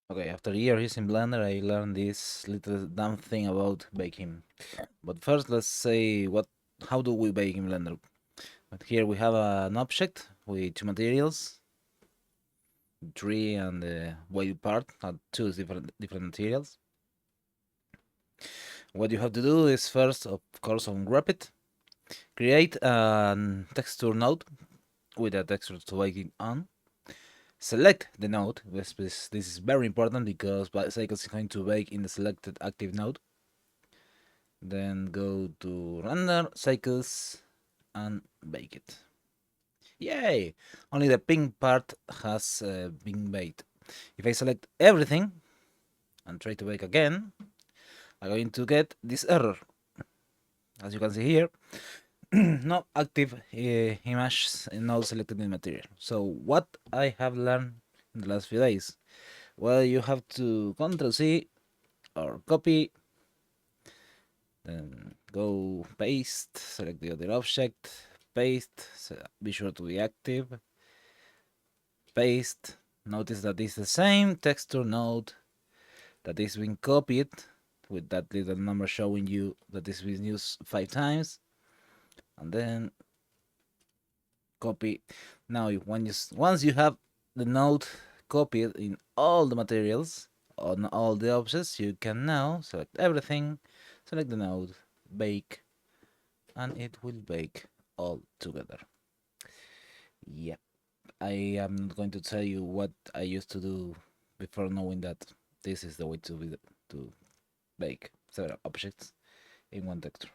Okay, after years using Blender, I learned this little dumb thing about baking. But first, let's say how do we bake in Blender? But here we have an object with two materials, tree and the white part, two different materials. What you have to do is first, of course, unwrap it, create a texture node with a texture to bake it on. Select the node. This is very important because Cycles is going to bake in the selected active node. Then go to render cycles and bake it. Yay! Only the pink part has been baked. If I select everything and try to bake again, I'm going to get this error. As you can see here, no active image node selected in material. So what I have learned in the last few days? Well, you have to Ctrl C or copy, then go paste, select the other object, paste, so be sure to be active, paste. Notice that it's the same texture node that is being copied with that little number showing you that it's been used 5 times, and then copy. Now once you have the node copied in all the materials on all the objects, you can now select everything, select the node, bake, and it will bake all together. Yep. I am not going to tell you what I used to do before knowing that this is the way to bake several objects in one texture.